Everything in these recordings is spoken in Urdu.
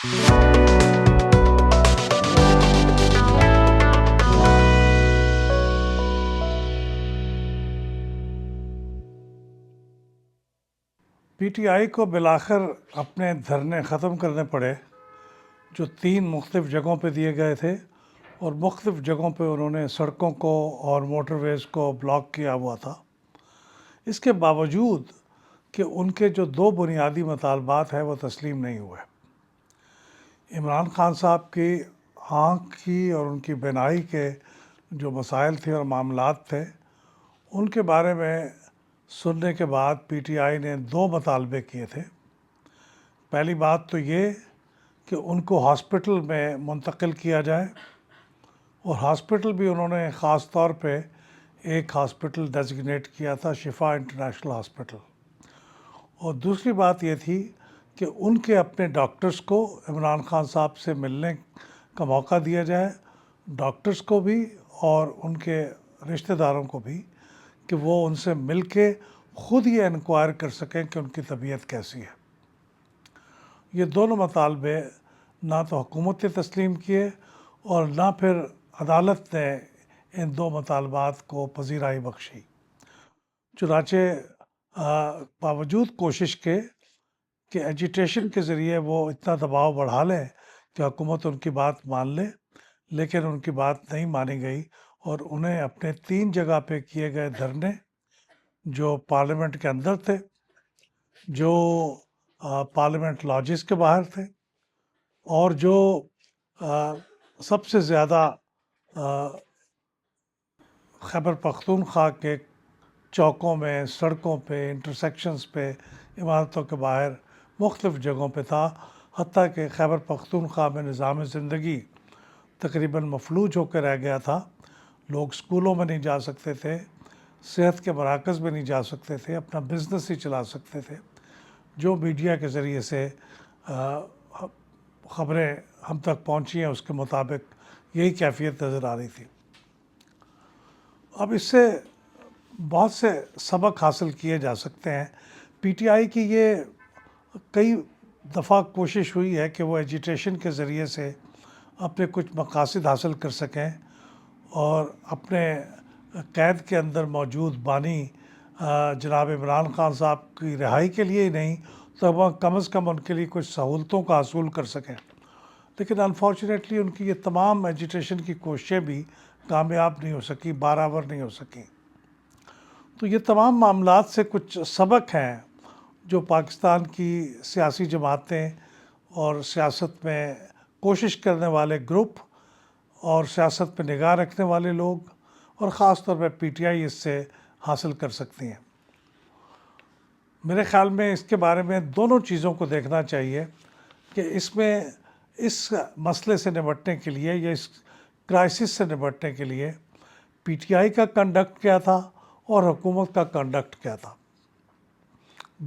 پی ٹی آئی کو بالآخر اپنے دھرنے ختم کرنے پڑے جو 3 مختلف جگہوں پہ دیے گئے تھے، اور مختلف جگہوں پہ انہوں نے سڑکوں کو اور موٹر ویز کو بلاک کیا ہوا تھا۔ اس کے باوجود کہ ان کے جو 2 بنیادی مطالبات ہیں وہ تسلیم نہیں ہوئے۔ عمران خان صاحب کی آنکھ کی اور ان کی بینائی کے جو مسائل تھے اور معاملات تھے، ان کے بارے میں سننے کے بعد پی ٹی آئی نے 2 مطالبے کیے تھے۔ پہلی بات تو یہ کہ ان کو ہاسپٹل میں منتقل کیا جائے، اور ہاسپٹل بھی انہوں نے خاص طور پہ ایک ہاسپٹل ڈیزگنیٹ کیا تھا، شفا انٹرنیشنل ہاسپٹل۔ اور دوسری بات یہ تھی کہ ان کے اپنے ڈاکٹرز کو عمران خان صاحب سے ملنے کا موقع دیا جائے، ڈاکٹرز کو بھی اور ان کے رشتہ داروں کو بھی، کہ وہ ان سے مل کے خود یہ انکوائر کر سکیں کہ ان کی طبیعت کیسی ہے۔ یہ دونوں مطالبے نہ تو حکومت نے تسلیم کیے اور نہ پھر عدالت نے ان 2 مطالبات کو پذیرائی بخشی۔ چنانچہ باوجود کوشش کے کہ ایجیٹیشن کے ذریعے وہ اتنا دباؤ بڑھا لیں کہ حکومت ان کی بات مان لے، لیکن ان کی بات نہیں مانی گئی، اور انہیں اپنے 3 جگہ پہ کیے گئے دھرنے، جو پارلیمنٹ کے اندر تھے، جو پارلیمنٹ لاجز کے باہر تھے، اور جو سب سے زیادہ خیبر پختونخوا کے چوکوں میں، سڑکوں پہ، انٹرسیکشنز پہ، عمارتوں کے باہر مختلف جگہوں پہ تھا، حتیٰ کہ خیبر پختونخوا میں نظام زندگی تقریباً مفلوج ہو کے رہ گیا تھا۔ لوگ اسکولوں میں نہیں جا سکتے تھے، صحت کے مراکز میں نہیں جا سکتے تھے، اپنا بزنس ہی چلا سکتے تھے۔ جو میڈیا کے ذریعے سے خبریں ہم تک پہنچی ہیں اس کے مطابق یہی کیفیت نظر آ رہی تھی۔ اب اس سے بہت سے سبق حاصل کیے جا سکتے ہیں۔ پی ٹی آئی کی یہ کئی دفعہ کوشش ہوئی ہے کہ وہ ایجیٹیشن کے ذریعے سے اپنے کچھ مقاصد حاصل کر سکیں، اور اپنے قید کے اندر موجود بانی جناب عمران خان صاحب کی رہائی کے لیے ہی نہیں تو وہ کم از کم ان کے لیے کچھ سہولتوں کا حصول کر سکیں۔ لیکن انفارچونیٹلی ان کی یہ تمام ایجیٹیشن کی کوششیں بھی کامیاب نہیں ہو سکی، بارآور نہیں ہو سکیں۔ تو یہ تمام معاملات سے کچھ سبق ہیں جو پاکستان کی سیاسی جماعتیں اور سیاست میں کوشش کرنے والے گروپ اور سیاست پہ نگاہ رکھنے والے لوگ، اور خاص طور پہ پی ٹی آئی اس سے حاصل کر سکتی ہیں۔ میرے خیال میں اس کے بارے میں دونوں چیزوں کو دیکھنا چاہیے کہ اس میں اس مسئلے سے نمٹنے کے لیے یا اس کرائسس سے نمٹنے کے لیے پی ٹی آئی کا کنڈکٹ کیا تھا اور حکومت کا کنڈکٹ کیا تھا۔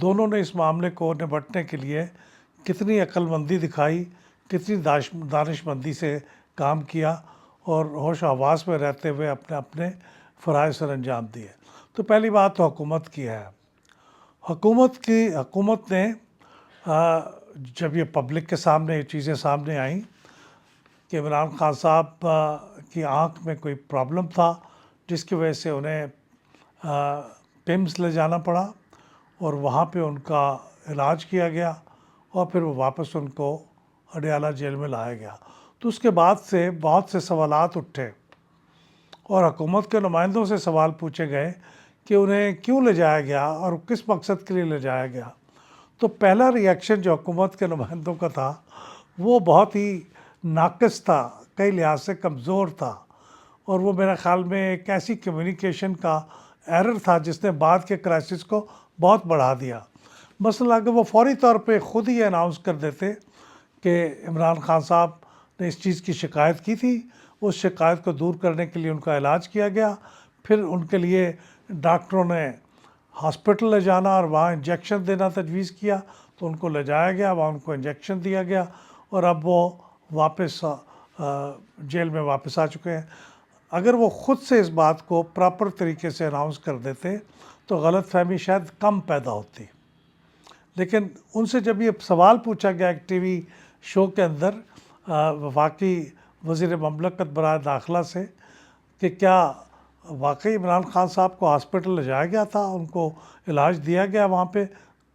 دونوں نے اس معاملے کو نمٹنے کے لیے کتنی عقل مندی دکھائی، کتنی دانش مندی سے کام کیا، اور ہوش و حواس میں رہتے ہوئے اپنے اپنے فرائض سر انجام دیے۔ تو پہلی بات تو حکومت کی ہے۔ حکومت نے جب یہ پبلک کے سامنے یہ چیزیں سامنے آئیں کہ عمران خان صاحب کی آنکھ میں کوئی پرابلم تھا جس کی وجہ سے انہیں پمس لے جانا پڑا، اور وہاں پہ ان کا علاج کیا گیا، اور پھر وہ واپس ان کو اڈیالہ جیل میں لایا گیا۔ تو اس کے بعد سے بہت سے سوالات اٹھے، اور حکومت کے نمائندوں سے سوال پوچھے گئے کہ انہیں کیوں لے جایا گیا اور کس مقصد کے لیے لے جایا گیا۔ تو پہلا ری ایکشن جو حکومت کے نمائندوں کا تھا وہ بہت ہی ناقص تھا، کئی لحاظ سے کمزور تھا، اور وہ میرے خیال میں ایک ایسی کمیونیکیشن کا ایرر تھا جس نے بعد کے کرائسس کو بہت بڑھا دیا۔ مثلا اگر وہ فوری طور پہ خود ہی اناؤنس کر دیتے کہ عمران خان صاحب نے اس چیز کی شکایت کی تھی، اس شکایت کو دور کرنے کے لیے ان کا علاج کیا گیا، پھر ان کے لیے ڈاکٹروں نے ہاسپٹل لے جانا اور وہاں انجیکشن دینا تجویز کیا، تو ان کو لے جایا گیا، وہاں ان کو انجیکشن دیا گیا، اور اب وہ واپس جیل میں واپس آ چکے ہیں۔ اگر وہ خود سے اس بات کو پراپر طریقے سے اناؤنس کر دیتے تو غلط فہمی شاید کم پیدا ہوتی۔ لیکن ان سے جب یہ سوال پوچھا گیا ایک ٹی وی شو کے اندر وفاقی وزیر مملکت برائے داخلہ سے کہ کیا واقعی عمران خان صاحب کو ہاسپٹل لے جایا گیا تھا، ان کو علاج دیا گیا، وہاں پہ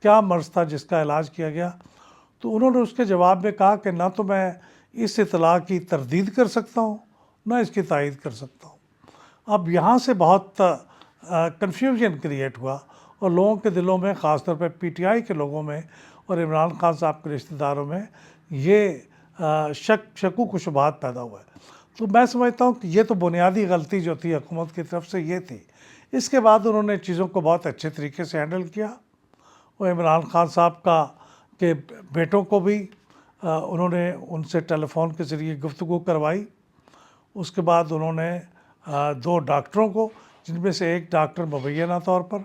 کیا مرض تھا جس کا علاج کیا گیا. تو انہوں نے اس کے جواب میں کہا کہ نہ تو میں اس اطلاع کی تردید کر سکتا ہوں نہ اس کی تائید کر سکتا ہوں. اب یہاں سے بہت کنفیوژن کریٹ ہوا اور لوگوں کے دلوں میں، خاص طور پہ پی ٹی آئی کے لوگوں میں اور عمران خان صاحب کے رشتہ داروں میں یہ شکوک و شبہات پیدا ہوا ہے. تو میں سمجھتا ہوں کہ یہ تو بنیادی غلطی جو تھی حکومت کی طرف سے یہ تھی. اس کے بعد انہوں نے چیزوں کو بہت اچھے طریقے سے ہینڈل کیا. وہ عمران خان صاحب کے بیٹوں کو بھی انہوں نے ان سے ٹیلی فون کے ذریعے گفتگو کروائی. اس کے بعد انہوں نے 2 ڈاکٹروں کو، جن میں سے ایک ڈاکٹر مبینہ طور پر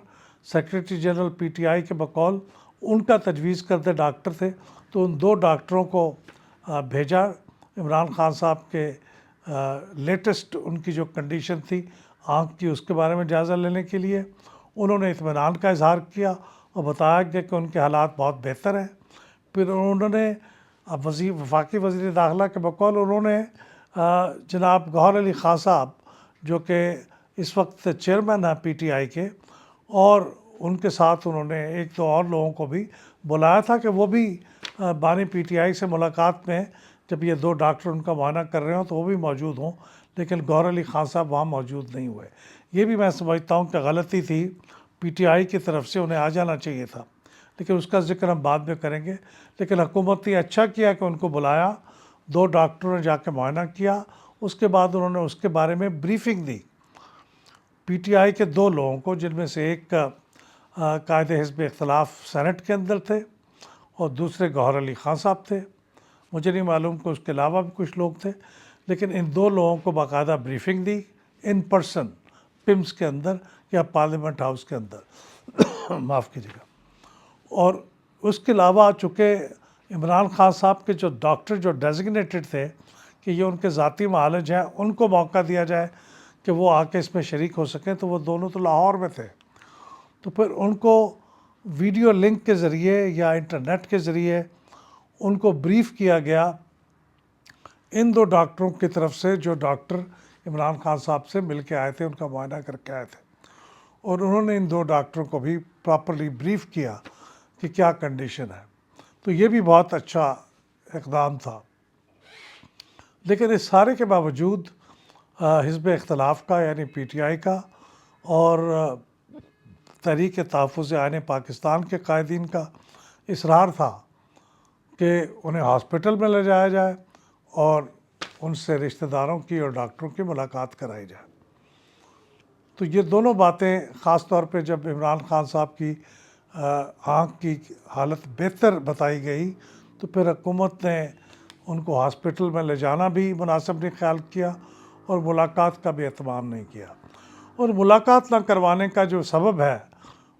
secretary general P T I کے بقول ان کا تجویز کردہ ڈاکٹر تھے، تو ان 2 ڈاکٹروں کو بھیجا عمران خان صاحب کے لیٹسٹ ان کی جو کنڈیشن تھی آنکھ کی، اس کے بارے میں جائزہ لینے کے لیے. انہوں نے اطمینان کا اظہار کیا اور بتایا گیا کہ ان کے حالات بہت بہتر ہیں. پھر انہوں نے وفاقی وزیر داخلہ کے بقول انہوں نے جناب گوہر علی خان صاحب جو کہ اس وقت چیئرمین ہیں پی ٹی آئی کے، اور ان کے ساتھ انہوں نے 1-2 اور لوگوں کو بھی بلایا تھا کہ وہ بھی بانی پی ٹی آئی سے ملاقات میں، جب یہ 2 ڈاکٹر ان کا معائنہ کر رہے ہوں تو وہ بھی موجود ہوں. لیکن گوہر علی خان صاحب وہاں موجود نہیں ہوئے. یہ بھی میں سمجھتا ہوں کہ غلطی تھی پی ٹی آئی کی طرف سے، انہیں آ جانا چاہیے تھا. لیکن اس کا ذکر ہم بعد میں کریں گے. لیکن حکومت نے اچھا کیا کہ ان کو بلایا، 2 ڈاکٹروں نے جا کے معائنہ کیا. اس کے بعد انہوں نے اس کے بارے میں briefing the P T I کے 2 لوگوں کو، جن میں سے ایک قائد حزب اختلاف سینٹ کے اندر تھے اور دوسرے گوہر علی خان صاحب تھے. مجھے نہیں معلوم کہ اس کے علاوہ بھی کچھ لوگ تھے، لیکن ان 2 لوگوں کو باقاعدہ بریفنگ دی ان پرسن پمس کے اندر یا پارلیمنٹ ہاؤس کے اندر معاف کیجیے گا. اور اس کے علاوہ چونکہ عمران خان صاحب کے جو ڈاکٹر جو ڈیزگنیٹڈ تھے کہ یہ ان کے ذاتی معالج ہیں، ان کو موقع دیا جائے کہ وہ آ کے اس میں شریک ہو سکیں، تو وہ دونوں تو لاہور میں تھے. تو پھر ان کو ویڈیو لنک کے ذریعے یا انٹرنیٹ کے ذریعے ان کو بریف کیا گیا ان 2 ڈاکٹروں کی طرف سے جو ڈاکٹر عمران خان صاحب سے مل کے آئے تھے، ان کا معائنہ کر کے آئے تھے. اور انہوں نے ان 2 ڈاکٹروں کو بھی پراپرلی بریف کیا کہ کیا کنڈیشن ہے. تو یہ بھی بہت اچھا اقدام تھا. لیکن اس سارے کے باوجود حزب اختلاف کا یعنی پی ٹی آئی کا اور تحریک تحفظ آئین پاکستان کے قائدین کا اصرار تھا کہ انہیں ہاسپٹل میں لے جایا جائے اور ان سے رشتہ داروں کی اور ڈاکٹروں کی ملاقات کرائی جائے. تو یہ دونوں باتیں خاص طور پہ جب عمران خان صاحب کی آنکھ کی حالت بہتر بتائی گئی تو پھر حکومت نے ان کو ہاسپٹل میں لے جانا بھی مناسب نہیں خیال کیا اور ملاقات کا بھی اہتمام نہیں کیا. اور ملاقات نہ کروانے کا جو سبب ہے،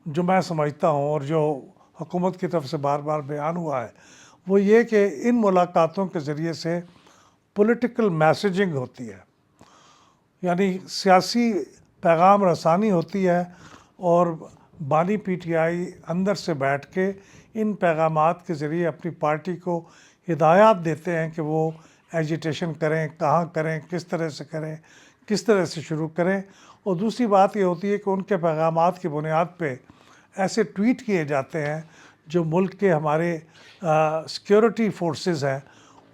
جو میں سمجھتا ہوں اور جو حکومت کی طرف سے بار بار بیان ہوا ہے، وہ یہ کہ ان ملاقاتوں کے ذریعے سے پولیٹیکل میسیجنگ ہوتی ہے، یعنی سیاسی پیغام رسانی ہوتی ہے. اور بانی پی ٹی آئی اندر سے بیٹھ کے ان پیغامات کے ذریعے اپنی پارٹی کو ہدایات دیتے ہیں کہ وہ ایجیٹیشن کریں، کہاں کریں، کس طرح سے کریں، کس طرح سے شروع کریں. اور دوسری بات یہ ہوتی ہے کہ ان کے پیغامات کی بنیاد پہ ایسے ٹویٹ کیے جاتے ہیں جو ملک کے ہمارے سیکیورٹی فورسز ہیں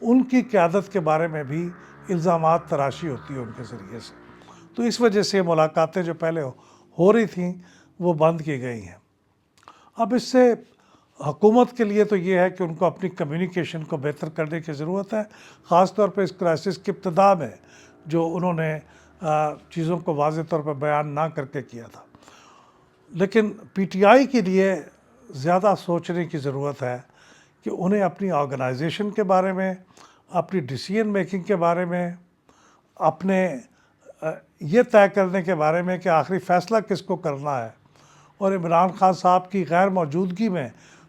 ان کی قیادت کے بارے میں بھی الزامات تراشی ہوتی ہے ان کے ذریعے سے. تو اس وجہ سے ملاقاتیں جو پہلے ہو رہی تھیں وہ بند کی گئی ہیں. اب اس سے حکومت کے لیے تو یہ ہے کہ ان کو اپنی کمیونیکیشن کو بہتر کرنے کی ضرورت ہے، خاص طور پہ اس کرائسس کی ابتدا میں جو انہوں نے چیزوں کو واضح طور پر بیان نہ کر کے کیا تھا. لیکن پی ٹی آئی کے لیے زیادہ سوچنے کی ضرورت ہے کہ انہیں اپنی آرگنائزیشن کے بارے میں، اپنی ڈیسیژن میکنگ کے بارے میں، اپنے یہ طے کرنے کے بارے میں کہ آخری فیصلہ کس کو کرنا ہے. اور عمران خان صاحب کی غیر موجودگی میں،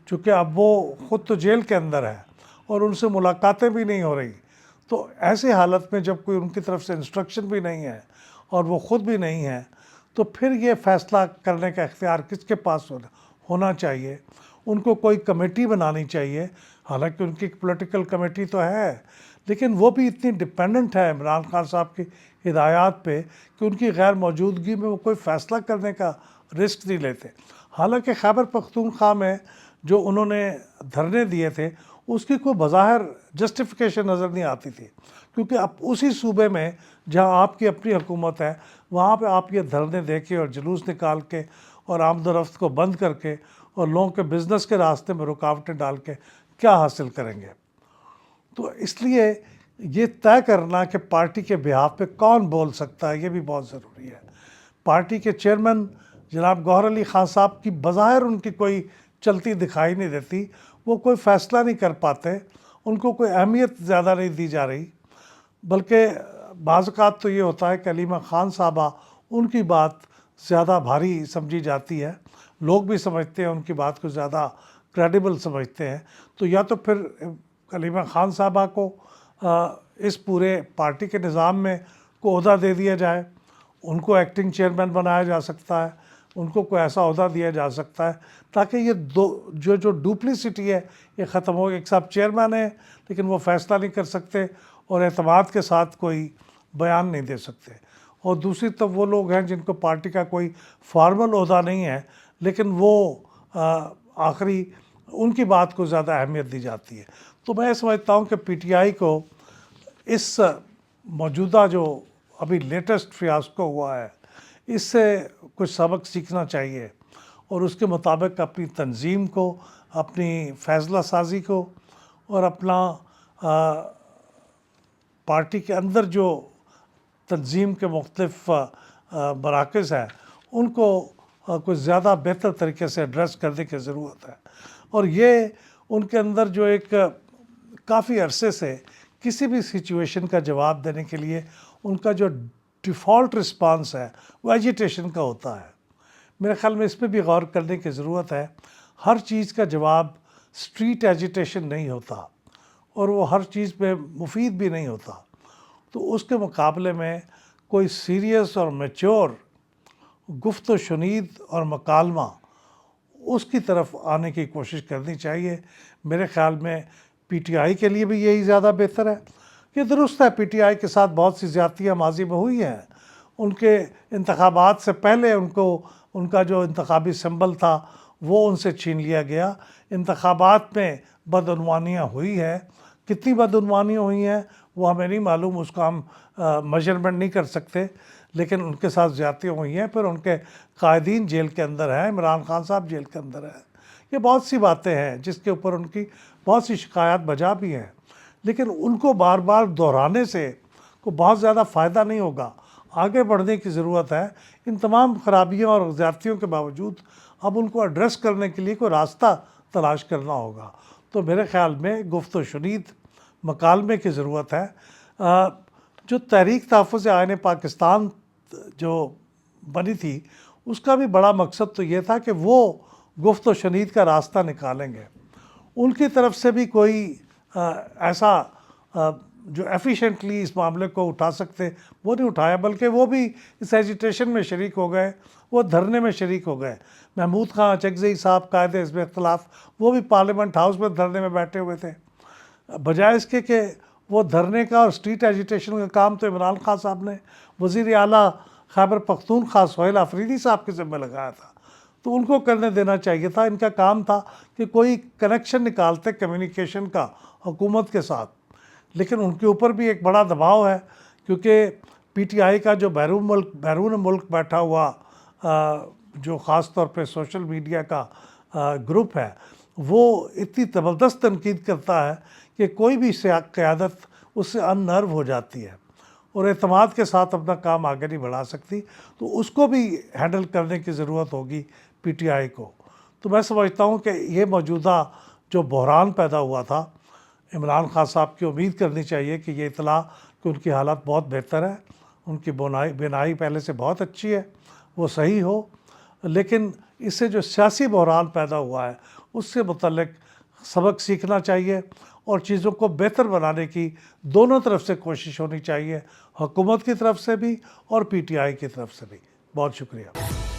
چونکہ اب وہ خود تو جیل کے اندر ہے اور ان سے ملاقاتیں بھی نہیں ہو رہی، تو ایسے حالت میں جب کوئی ان کی طرف سے انسٹرکشن بھی نہیں ہے اور وہ خود بھی نہیں ہے، تو پھر یہ فیصلہ کرنے کا اختیار کس کے پاس ہونا چاہیے. ان کو کوئی کمیٹی بنانی چاہیے، حالانکہ ان کی ایک پولیٹیکل کمیٹی تو ہے، لیکن وہ بھی اتنی ڈپینڈنٹ ہے عمران خان صاحب کی ہدایات پہ کہ ان کی غیر موجودگی میں وہ کوئی فیصلہ کرنے کا رسک نہیں لیتے۔ حالانکہ خیبر پختونخوا میں جو انہوں نے دھرنے دیے تھے اس کی کوئی بظاہر جسٹیفیکیشن نظر نہیں آتی تھی، کیونکہ اب اسی صوبے میں جہاں آپ کی اپنی حکومت ہے وہاں پہ آپ یہ دھرنے دے کے اور جلوس نکال کے اور آمد و رفت کو بند کر کے اور لوگوں کے بزنس کے راستے میں رکاوٹیں ڈال کے کیا حاصل کریں گے؟ تو اس لیے یہ طے کرنا کہ پارٹی کے بہاف پہ کون بول سکتا ہے یہ بھی بہت ضروری ہے۔ پارٹی کے چیئرمین جناب گوہر علی خان صاحب کی بظاہر ان کی کوئی چلتی دکھائی نہیں دیتی، وہ کوئی فیصلہ نہیں کر پاتے، ان کو کوئی اہمیت زیادہ نہیں دی جا رہی، بلکہ بعض اوقات تو یہ ہوتا ہے کہ علیمہ خان صاحبہ ان کی بات زیادہ بھاری سمجھی جاتی ہے، لوگ بھی سمجھتے ہیں ان کی بات کو زیادہ کریڈیبل سمجھتے ہیں، تو یا تو پھر علیمہ خان صاحبہ کو اس پورے پارٹی کے نظام میں کو عہدہ دے دیا جائے، ان کو ایکٹنگ چیئرمین بنایا جا سکتا ہے، ان کو کوئی ایسا عہدہ دیا جا سکتا ہے تاکہ یہ جو ڈپلیسٹی ہے یہ ختم ہو۔ ایک صاحب چیئرمین ہیں لیکن وہ فیصلہ نہیں کر سکتے اور اعتماد کے ساتھ کوئی بیان نہیں دے سکتے، اور دوسری طرف وہ لوگ ہیں جن کو پارٹی کا کوئی فارمل عہدہ نہیں ہے لیکن وہ آخری ان کی بات کو زیادہ اہمیت دی جاتی ہے۔ تو میں سمجھتا ہوں کہ پی ٹی آئی کو اس موجودہ جو ابھی لیٹسٹ فیاسکو ہوا ہے اس سے کچھ سبق سیکھنا چاہیے اور اس کے مطابق اپنی تنظیم کو، اپنی فیصلہ سازی کو اور اپنا پارٹی کے اندر جو تنظیم کے مختلف مراکز ہیں ان کو کچھ زیادہ بہتر طریقے سے ایڈریس کرنے کی ضرورت ہے، اور یہ ان کے اندر جو ایک کافی عرصے سے کسی بھی سچویشن کا جواب دینے کے لیے ان کا جو ڈیفالٹ رسپانس ہے وہ ایجیٹیشن کا ہوتا ہے۔ میرے خیال میں اس پہ بھی غور کرنے کی ضرورت ہے۔ ہر چیز کا جواب اسٹریٹ ایجیٹیشن نہیں ہوتا اور وہ ہر چیز پہ مفید بھی نہیں ہوتا، تو اس کے مقابلے میں کوئی سیریس اور میچور گفت و شنید اور مکالمہ اس کی طرف آنے کی کوشش کرنی چاہیے۔ میرے خیال میں پی ٹی آئی کے لیے بھی یہی زیادہ بہتر ہے۔ یہ درست ہے پی ٹی آئی کے ساتھ بہت سی زیادتیاں ماضی میں ہوئی ہیں، ان کے انتخابات سے پہلے ان کا جو انتخابی سمبل تھا وہ ان سے چھین لیا گیا، انتخابات میں بدعنوانیاں ہوئی ہیں، کتنی بدعنوانیاں ہوئی ہیں وہ ہمیں نہیں معلوم، اس کا ہم میجرمنٹ نہیں کر سکتے، لیکن ان کے ساتھ زیادتیاں ہوئی ہیں، پھر ان کے قائدین جیل کے اندر ہیں، عمران خان صاحب جیل کے اندر ہیں، یہ بہت سی باتیں ہیں جس کے اوپر ان کی بہت سی شکایات بجا بھی ہیں، لیکن ان کو بار بار دہرانے سے کوئی بہت زیادہ فائدہ نہیں ہوگا۔ آگے بڑھنے کی ضرورت ہے، ان تمام خرابیوں اور زیادتیوں کے باوجود اب ان کو ایڈریس کرنے کے لیے کوئی راستہ تلاش کرنا ہوگا۔ تو میرے خیال میں گفت و شنید مکالمے کی ضرورت ہے۔ جو تحریک تحفظ آئین پاکستان جو بنی تھی اس کا بھی بڑا مقصد تو یہ تھا کہ وہ گفت و شنید کا راستہ نکالیں گے، ان کی طرف سے بھی کوئی ایسا جو ایفیشینٹلی اس معاملے کو اٹھا سکتے وہ نہیں اٹھایا، بلکہ وہ بھی اس ایجیٹیشن میں شریک ہو گئے، وہ دھرنے میں شریک ہو گئے۔ محمود خان اچکزئی صاحب قائد حزب اختلاف وہ بھی پارلیمنٹ ہاؤس میں دھرنے میں بیٹھے ہوئے تھے، بجائے اس کے کہ وہ دھرنے کا اور اسٹریٹ ایجیٹیشن کا کام تو عمران خان صاحب نے وزیر اعلیٰ خیبر پختونخوا سہیل آفریدی صاحب کے ذمہ لگایا تھا، تو ان کو کرنے دینا چاہیے تھا۔ ان کا کام تھا کہ کوئی کنیکشن نکالتے کمیونیکیشن کا حکومت کے ساتھ، لیکن ان کے اوپر بھی ایک بڑا دباؤ ہے، کیونکہ پی ٹی آئی کا جو بیرون ملک بیٹھا ہوا جو خاص طور پہ سوشل میڈیا کا گروپ ہے وہ اتنی زبردست تنقید کرتا ہے کہ کوئی بھی قیادت اس سے ان نرو ہو جاتی ہے اور اعتماد کے ساتھ اپنا کام آگے نہیں بڑھا سکتی، تو اس کو بھی ہینڈل کرنے کی ضرورت ہوگی پی ٹی آئی کو۔ تو میں سمجھتا ہوں کہ یہ موجودہ جو بحران پیدا ہوا تھا، عمران خان صاحب کی امید کرنی چاہیے کہ یہ اطلاع کہ ان کی حالت بہت بہتر ہے، ان کی بینائی پہلے سے بہت اچھی ہے، وہ صحیح ہو، لیکن اس سے جو سیاسی بحران پیدا ہوا ہے اس سے متعلق سبق سیکھنا چاہیے اور چیزوں کو بہتر بنانے کی دونوں طرف سے کوشش ہونی چاہیے، حکومت کی طرف سے بھی اور پی ٹی آئی کی طرف سے بھی۔ بہت شکریہ۔